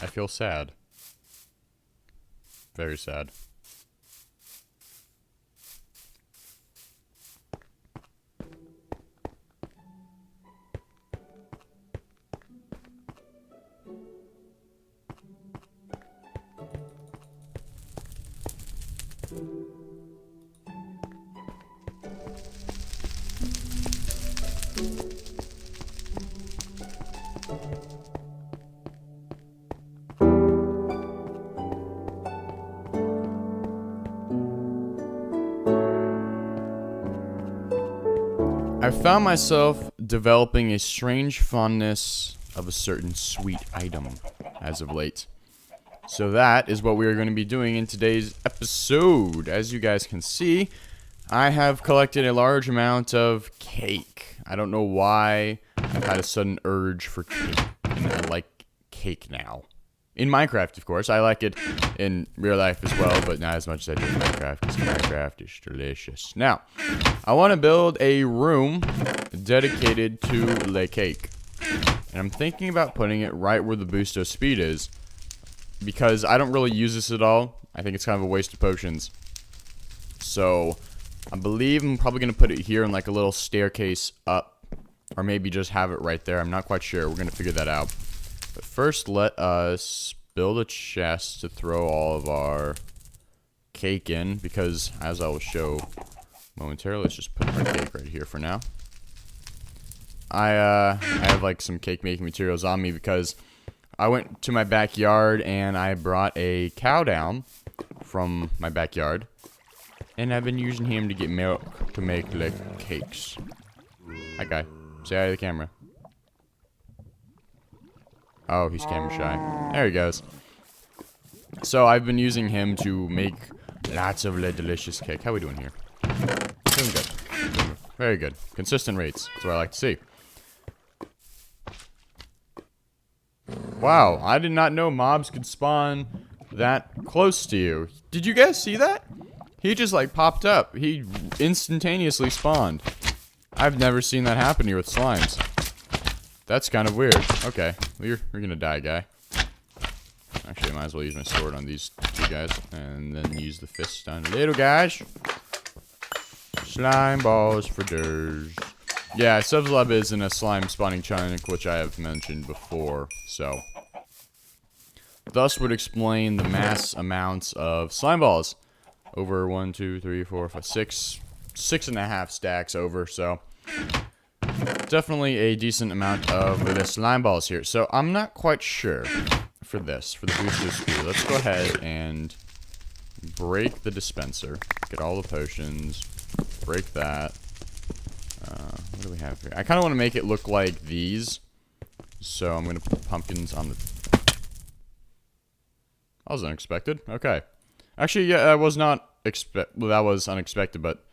I feel sad. Very sad. I found myself developing a strange fondness of a certain sweet item as of late. So that is what we are going to be doing in today's episode. As you guys can see, I have collected a large amount of cake. I don't know why I've had a sudden urge for cake, and I like cake now. In Minecraft, of course. I like it in real life as well, but not as much as I do in Minecraft, because Minecraft is delicious. Now, I want to build a room dedicated to the cake. And I'm thinking about putting it right where the boost of speed is, because I don't really use this at all. I think it's kind of a waste of potions. So, I believe I'm probably going to put it here in like a little staircase up, or maybe just have it right there. I'm not quite sure. We're going to figure that out. But first, let us build a chest to throw all of our cake in, because as I will show momentarily, let's just put our cake right here for now. I have like some cake making materials on me because I went to my backyard and I brought a cow down from my backyard, and I've been using him to get milk to make like cakes. Hi guy, say hi to the camera. Oh, he's camera shy. There he goes. So I've been using him to make lots of delicious cake. How are we doing here? Doing good. Very good. Consistent rates. That's what I like to see. Wow, I did not know mobs could spawn that close to you. Did you guys see that? He just like popped up. He instantaneously spawned. I've never seen that happen here with slimes. That's kind of weird. Okay, you're gonna die, guy. Actually, I might as well use my sword on these two guys, and then use the fist on little guys. Slime balls for days. Yeah, SevRoks is in a slime spawning chunk, which I have mentioned before, so. Thus would explain the mass amounts of slime balls. Over 1, 2, 3, 4, 5, 6. 6.5 stacks over, so. Definitely a decent amount of the slime balls here. So I'm not quite sure for this, for the booster speed. Let's go ahead and break the dispenser. Get all the potions. Break that. What do we have here? I kind of want to make it look like these. So I'm going to put pumpkins on the... That was unexpected. Okay. Actually, yeah, I was not well, that was unexpected, but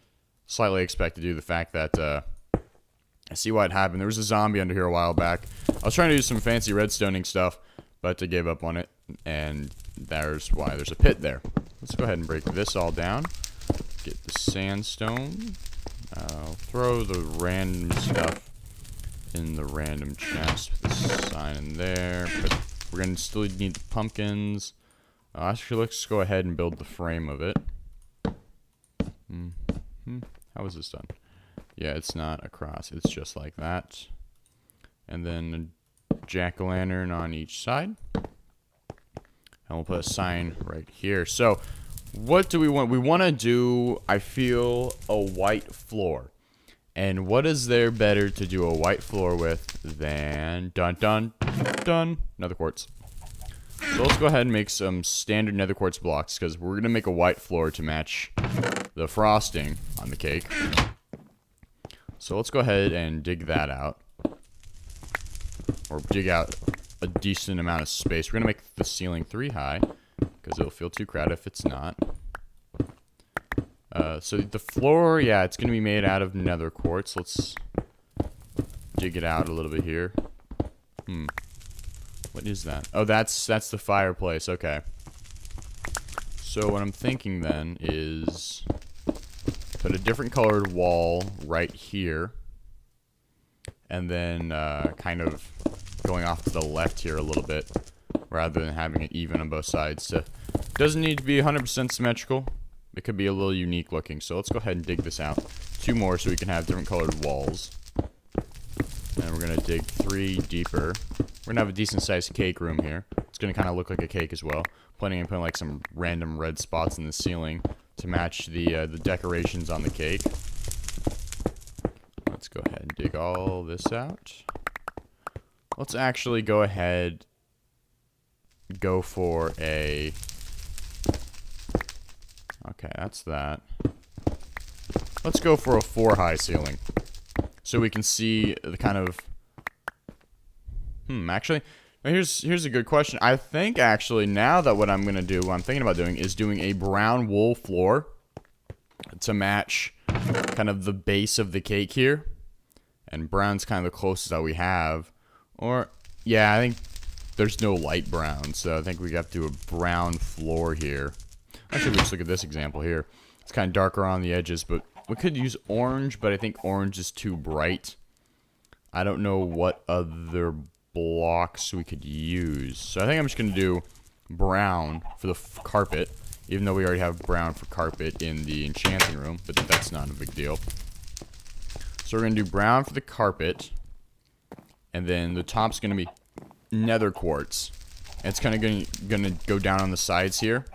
slightly expected due to the fact that, I see what happened. There was a zombie under here a while back. I was trying to do some fancy redstoning stuff, but I gave up on it, and there's why there's a pit there. Let's go ahead and break this all down. Get the sandstone. I'll throw the random stuff in the random chest. Put the sign in there. But we're going to still need the pumpkins. Actually, let's go ahead and build the frame of it. How is this done? Yeah, it's not across. It's just like that. And then a jack-o'-lantern on each side. And we'll put a sign right here. So, what do we want? We want to do, I feel, a white floor. And what is there better to do a white floor with than... Dun, dun, dun. Nether quartz. So let's go ahead and make some standard nether quartz blocks, because we're going to make a white floor to match the frosting on the cake. So let's go ahead and dig that out. Or dig out a decent amount of space. We're going to make the ceiling 3 high, because it'll feel too crowded if it's not. So the floor, yeah, it's going to be made out of nether quartz. Let's dig it out a little bit here. What is that? Oh, that's the fireplace. Okay. So what I'm thinking then is put a different colored wall right here, and then kind of going off to the left here a little bit, rather than having it even on both sides. So it doesn't need to be 100% symmetrical. It could be a little unique looking. So let's go ahead and dig this out. 2 more so we can have different colored walls. And we're going to dig 3 deeper. We're going to have a decent sized cake room here. It's going to kind of look like a cake as well. Planning on putting like some random red spots in the ceiling to match the decorations on the cake. Let's go ahead and dig all this out. Let's actually go ahead, go for a... Okay, that's that. Let's go for a 4 high ceiling. So we can see the kind of... actually, here's a good question. I think actually now that what I'm going to do, what I'm thinking about doing, is doing a brown wool floor to match kind of the base of the cake here. And brown's kind of the closest that we have. Or, yeah, I think there's no light brown, so I think we have to do a brown floor here. Actually, let's look at this example here. It's kind of darker on the edges, but we could use orange, but I think orange is too bright. I don't know what other blocks we could use. So I think I'm just going to do brown for the carpet, even though we already have brown for carpet in the enchanting room, but that's not a big deal. So we're going to do brown for the carpet, and then the top's going to be nether quartz. And it's kind of going to go down on the sides here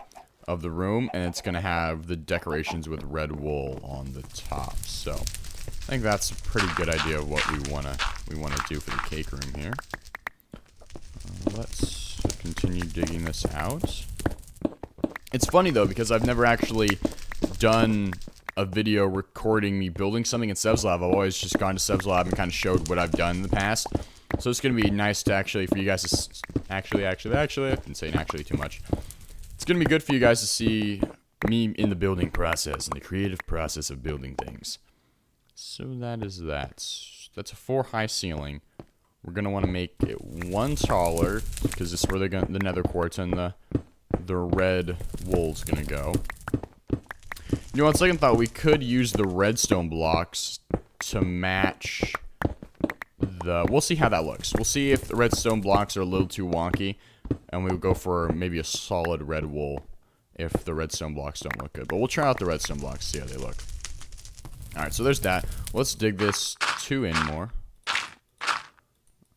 of the room, and it's going to have the decorations with red wool on the top. So I think that's a pretty good idea of what we want to do for the cake room here. Let's continue digging this out. It's funny though, because I've never actually done a video recording me building something in Sev's Lab. I've always just gone to Sev's Lab and kind of showed what I've done in the past. So it's going to be nice to actually, for you guys to, actually, I've been saying actually too much. It's going to be good for you guys to see me in the building process, and the creative process of building things. So that is that. That's a 4 high ceiling. We're going to want to make it 1 taller, because this is where the nether quartz and the red wool's going to go. You know, on second thought, we could use the redstone blocks to match the... We'll see how that looks. We'll see if the redstone blocks are a little too wonky, and we'll go for maybe a solid red wool if the redstone blocks don't look good. But we'll try out the redstone blocks, see how they look. Alright, so there's that. Let's dig this 2 in more.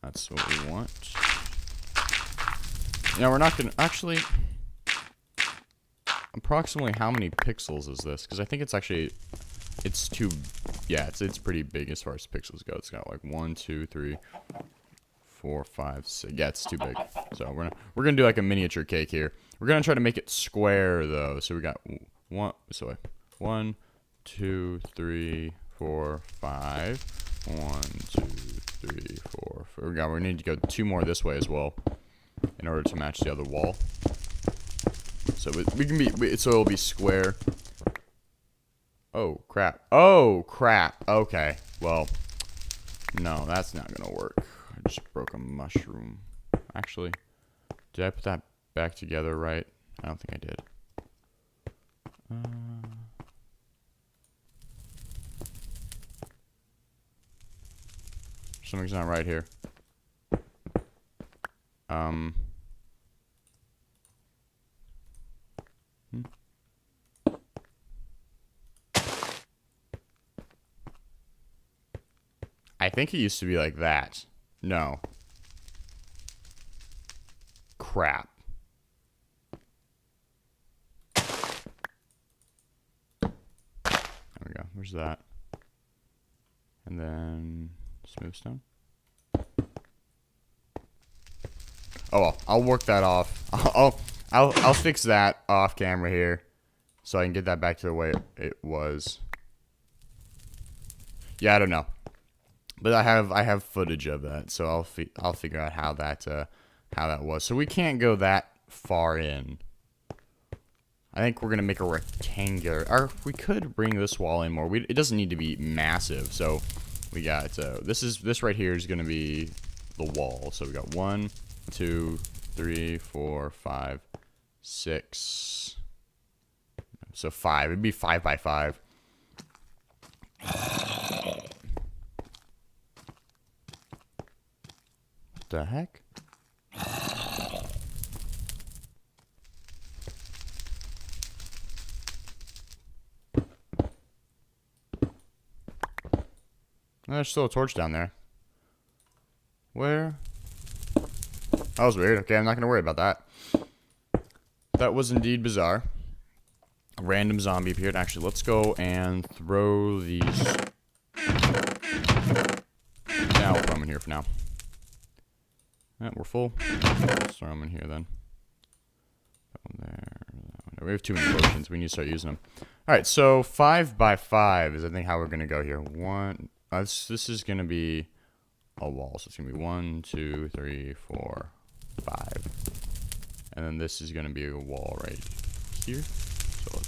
That's what we want. Now, we're not going to... Actually... Approximately how many pixels is this? Because I think it's actually, it's too, yeah, it's pretty big as far as pixels go. It's got like 1, 2, 3, 4, 5, 6. Yeah, it's too big. So we're gonna do like a miniature cake here. We're gonna try to make it square though. So we got 1, 2, 3, 4, 5. 1, 2, 3, 4. We need to go 2 more this way as well in order to match the other wall. So we can be, so it'll be square. Oh, crap. Oh, crap. Okay. Well, no, that's not going to work. I just broke a mushroom. Actually, did I put that back together right? I don't think I did. Something's not right here. I think it used to be like that. No. Crap. There we go. Where's that? And then smooth stone. Oh well, I'll work that off. I'll fix that off camera here, so I can get that back to the way it was. Yeah, I don't know. But I have footage of that, so I'll figure out how that was. So we can't go that far in. I think we're gonna make a rectangular. Or we could bring this wall in more. It doesn't need to be massive. So we got this right here is gonna be the wall. So we got 1, 2, 3, 4, 5, 6. So 5. It'd be 5 by 5. the heck? There's still a torch down there. Where? That was weird. Okay, I'm not gonna worry about that. That was indeed bizarre. A random zombie appeared. Actually, let's go and throw these. Now we'll throw them in here for now. Yeah, we're full. Let's throw them in here then. That one there. That one. We have too many potions. We need to start using them. Alright, so 5 by 5 is I think how we're gonna go here. This is gonna be a wall. So it's gonna be 1, 2, 3, 4, 5. And then this is gonna be a wall right here. So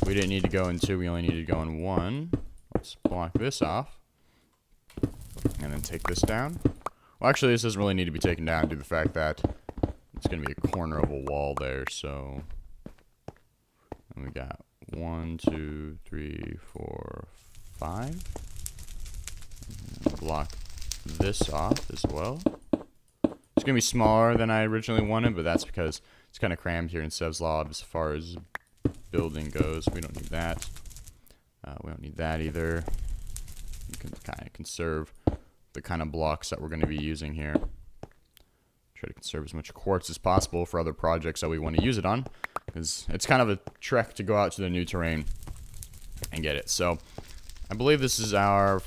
we didn't need to go in 2, we only needed to go in 1. Let's block this off. And then take this down. Well, actually, this doesn't really need to be taken down due to the fact that it's going to be a corner of a wall there, so... And we got 1, 2, 3, 4, 5. Block this off as well. It's going to be smaller than I originally wanted, but that's because it's kind of crammed here in Sev's Lob as far as building goes. We don't need that. We don't need that either. You can kind of conserve the kind of blocks that we're going to be using here. Try to conserve as much quartz as possible for other projects that we want to use it on, because it's kind of a trek to go out to the new terrain and get it. So I believe this is our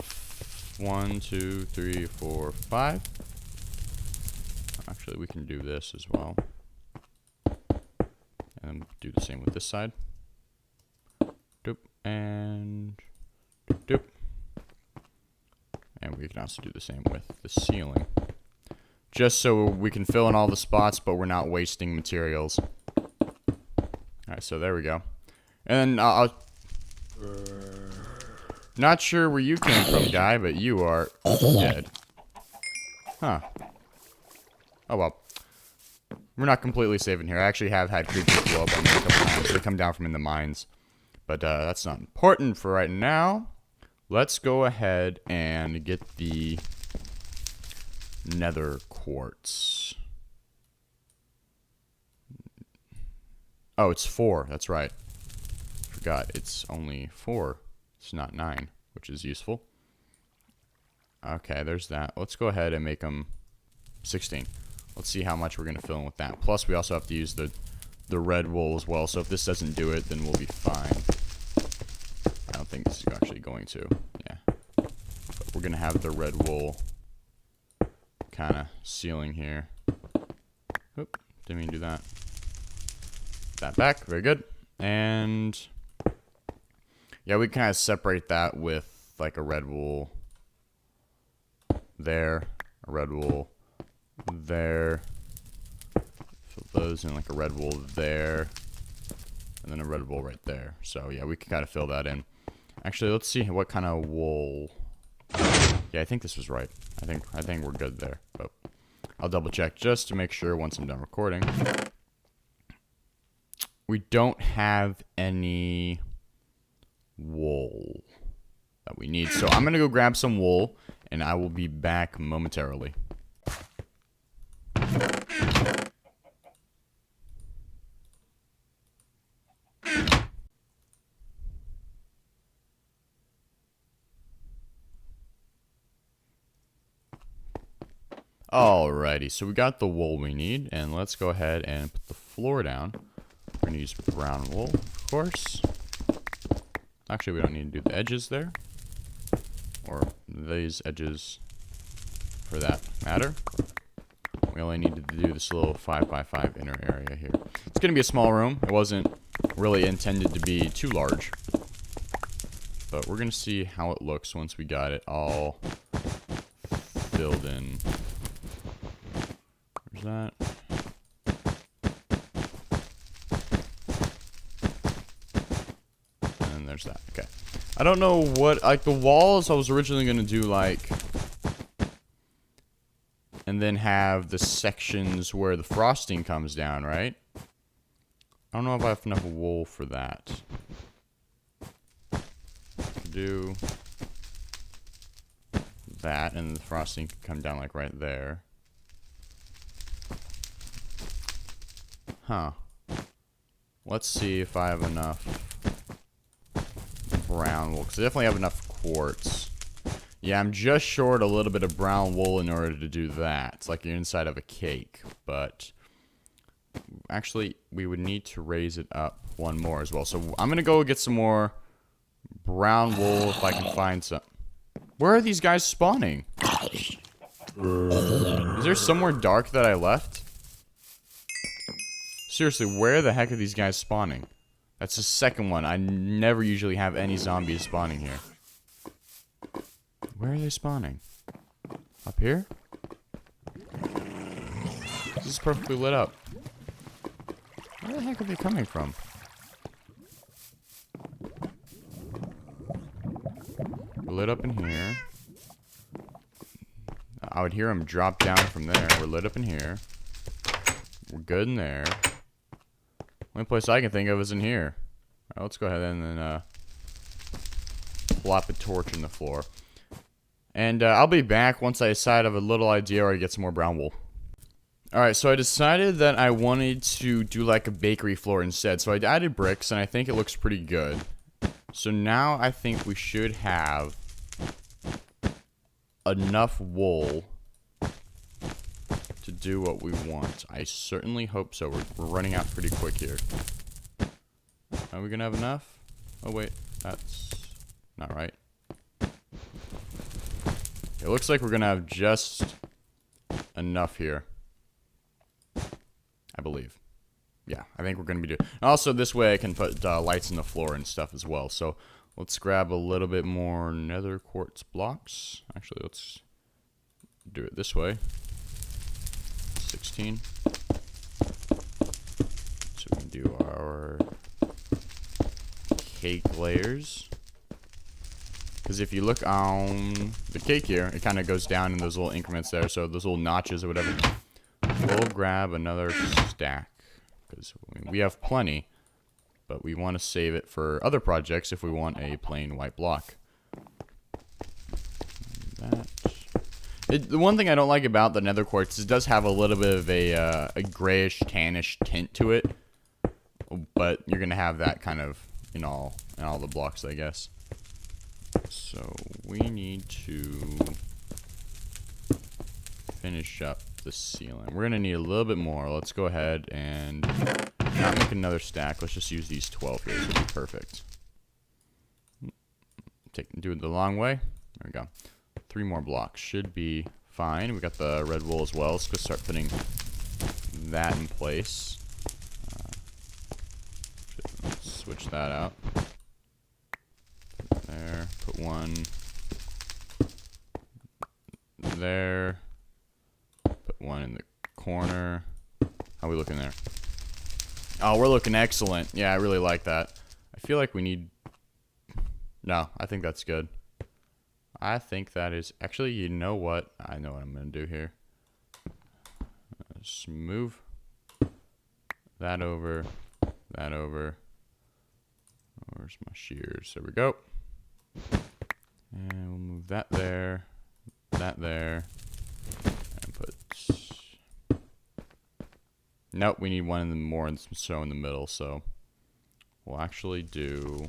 1, 2, 3, 4, 5. Actually, we can do this as well, and do the same with this side. Doop and doop. And we can also do the same with the ceiling. Just so we can fill in all the spots, but we're not wasting materials. Alright, so there we go. And I'll... Not sure where you came from, guy, but you are dead. Huh. Oh well. We're not completely safe in here. I actually have had creatures blow up on me a couple times. They come down from in the mines. But that's not important for right now. Let's go ahead and get the nether quartz. Oh, it's 4. That's right. Forgot. It's only 4. It's not 9, which is useful. Okay, there's that. Let's go ahead and make them 16. Let's see how much we're going to fill in with that. Plus, we also have to use the red wool as well. So if this doesn't do it, then we'll be fine. I don't think this is actually going to. Yeah. But we're going to have the red wool kind of ceiling here. Oop, didn't mean to do that. Put that back. Very good. And yeah, we kind of separate that with like a red wool there, a red wool there. Fill those in like a red wool there, and then a red wool right there. So yeah, we can kind of fill that in. Actually, let's see what kind of wool. Yeah, I think this was right. I think we're good there. But I'll double check just to make sure once I'm done recording. We don't have any wool that we need, so I'm gonna go grab some wool, and I will be back momentarily. Alrighty, so we got the wool we need, and let's go ahead and put the floor down. We're going to use brown wool, of course. Actually, we don't need to do the edges there. Or these edges, for that matter. We only need to do this little 5x5 inner area here. It's going to be a small room. It wasn't really intended to be too large. But we're going to see how it looks once we got it all filled in. Where's that? And there's that. Okay. I don't know what, like the walls I was originally going to do like, and then have the sections where the frosting comes down, right? I don't know if I have enough wool for that. Do that, and the frosting can come down like right there. Huh. Let's see if I have enough brown wool, because I definitely have enough quartz. Yeah, I'm just short a little bit of brown wool in order to do that. It's like you're inside of a cake, but actually, we would need to raise it up one more as well. So I'm gonna go get some more brown wool if I can find some. Where are these guys spawning? Is there somewhere dark that I left? Seriously, where the heck are these guys spawning? That's the second one. I never usually have any zombies spawning here. Where are they spawning? Up here? This is perfectly lit up. Where the heck are they coming from? We're lit up in here. I would hear them drop down from there. We're lit up in here. We're good in there. Only place I can think of is in here. Alright, let's go ahead and then plop a torch in the floor. And I'll be back once I decide of a little idea or I get some more brown wool. Alright, so I decided that I wanted to do like a bakery floor instead. So I added bricks and I think it looks pretty good. So now I think we should have enough wool to do what we want. I certainly hope so. We're running out pretty quick here. Are we gonna have enough? Oh wait, that's not right. It looks like we're gonna have just enough here. I believe. Yeah, I think we're gonna be doing. Also, this way I can put lights in the floor and stuff as well. So let's grab a little bit more nether quartz blocks. Actually, let's do it this way. 16. So we can do our cake layers. Because if you look on the cake here, it kind of goes down in those little increments there. So those little notches or whatever. We'll grab another stack. Because we have plenty. But we want to save it for other projects if we want a plain white block. The one thing I don't like about the nether quartz is it does have a little bit of a grayish, tannish tint to it. But you're going to have that kind of in all the blocks, I guess. So we need to finish up the ceiling. We're going to need a little bit more. Let's go ahead and not make another stack. Let's just use these 12 here. This will be perfect. Do it the long way. There we go. 3 more blocks should be fine. We got the red wool as well. Let's go start putting that in place. Switch that out. Put it there. Put one there. Put one in the corner. How are we looking there? Oh, we're looking excellent. Yeah, I really like that. I feel like we need... No, I think that's good. I think that is... Actually, you know what? I know what I'm going to do here. Just move that over. That over. Where's my shears? There we go. And we'll move that there. That there. And put... Nope, we need one in the more and so in the middle, so... We'll actually do...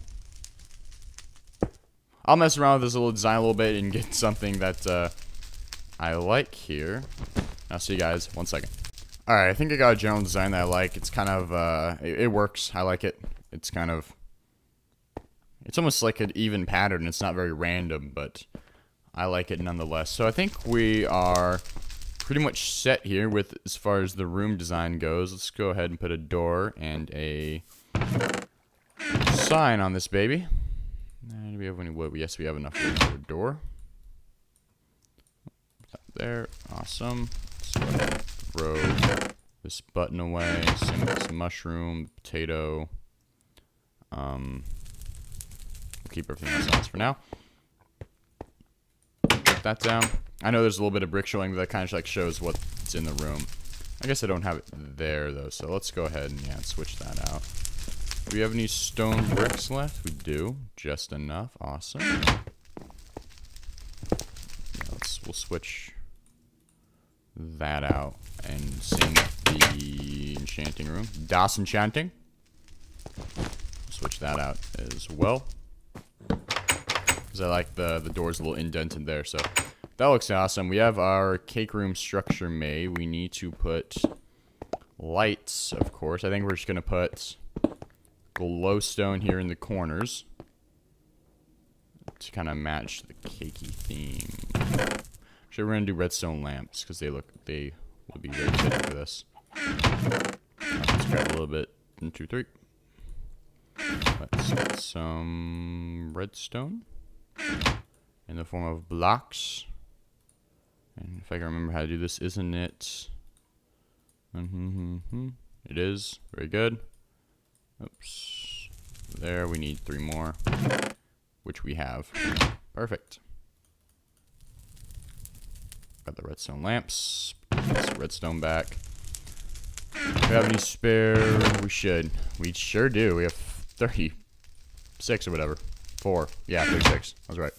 I'll mess around with this little design a little bit and get something that I like here. I'll see you guys. 1 second. Alright, I think I got a general design that I like. It's kind of, it works. I like it. It's kind of... It's almost like an even pattern. It's not very random, but I like it nonetheless. So I think we are pretty much set here with as far as the room design goes. Let's go ahead and put a door and a sign on this baby. And do we have any wood? Yes, we have enough wood for a door. There. Awesome. So throw this button away. Same with this mushroom, potato. We'll keep everything else on for now. Put that down. I know there's a little bit of brick showing, but that kind of like shows what's in the room. I guess I don't have it there though, so let's go ahead and switch that out. Do we have any stone bricks left? We do. Just enough. Awesome. Yeah, we'll switch that out. And same with the enchanting room. DOS enchanting. Switch that out as well. Because I like the doors a little indented there. So that looks awesome. We have our cake room structure made. We need to put lights, of course. I think we're just going to put glowstone here in the corners to kind of match the cakey theme. Actually, we're going to do redstone lamps because they would be very fitting for this. Let's grab a little bit. 1, 2, 3. Let's get some redstone in the form of blocks. And if I can remember how to do this, isn't it? It is. Very good. Oops. There, we need 3 more, which we have. Perfect. Got the redstone lamps. Put some redstone back. Do we have any spare? We should. We sure do. We have 36 or whatever. 4. Yeah, 36. I was right.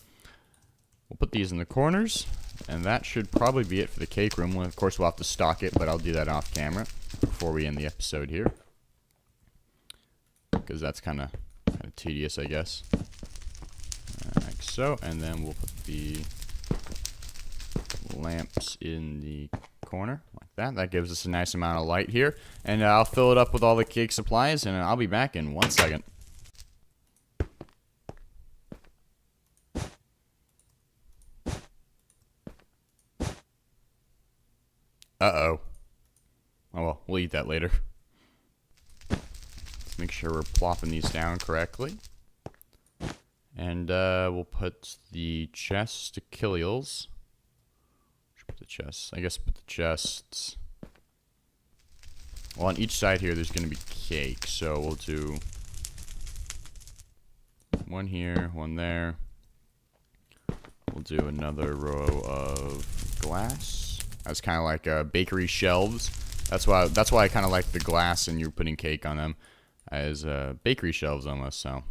We'll put these in the corners. And that should probably be it for the cake room. Well, of course, we'll have to stock it, but I'll do that off camera before we end the episode here. Because that's kind of tedious, I guess. Like so. And then we'll put the lamps in the corner like that. That gives us a nice amount of light here. And I'll fill it up with all the cake supplies, and I'll be back in 1 second. Uh-oh. Oh, well, we'll eat that later. Let's make sure we're plopping these down correctly. And we'll put the chest to killials. Put the chests. I guess put the chests. Well, on each side here, there's going to be cake. So we'll do 1 here, 1 there. We'll do another row of glass. That's kind of like bakery shelves. That's why I kind of like the glass and you're putting cake on them as bakery shelves almost. So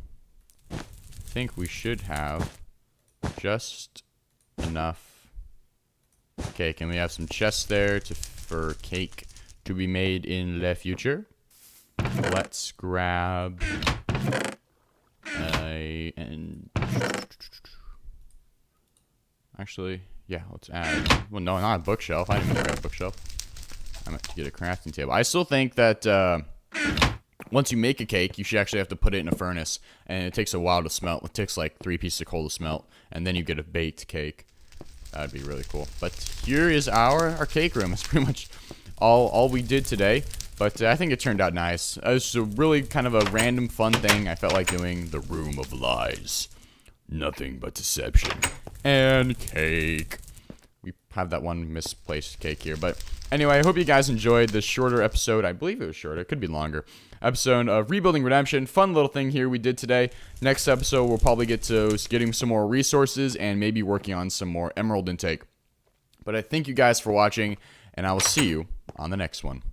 I think we should have just enough cake, and we have some chests there for cake to be made in the future. Let's grab actually. Yeah, let's add... Well, no, not a bookshelf. I didn't mean to grab a bookshelf. I meant to get a crafting table. I still think that once you make a cake, you should actually have to put it in a furnace. And it takes a while to smelt. It takes like 3 pieces of coal to smelt. And then you get a baked cake. That would be really cool. But here is our cake room. It's pretty much all we did today. But I think it turned out nice. It was a really kind of a random fun thing. I felt like doing the Room of Lies. Nothing but deception. And cake. We have that one misplaced cake here. But anyway, I hope you guys enjoyed this shorter episode. I believe it was shorter. It could be longer. Episode of Rebuilding Redemption. Fun little thing here we did today. Next episode, we'll probably get to getting some more resources and maybe working on some more emerald intake. But I thank you guys for watching, and I will see you on the next one.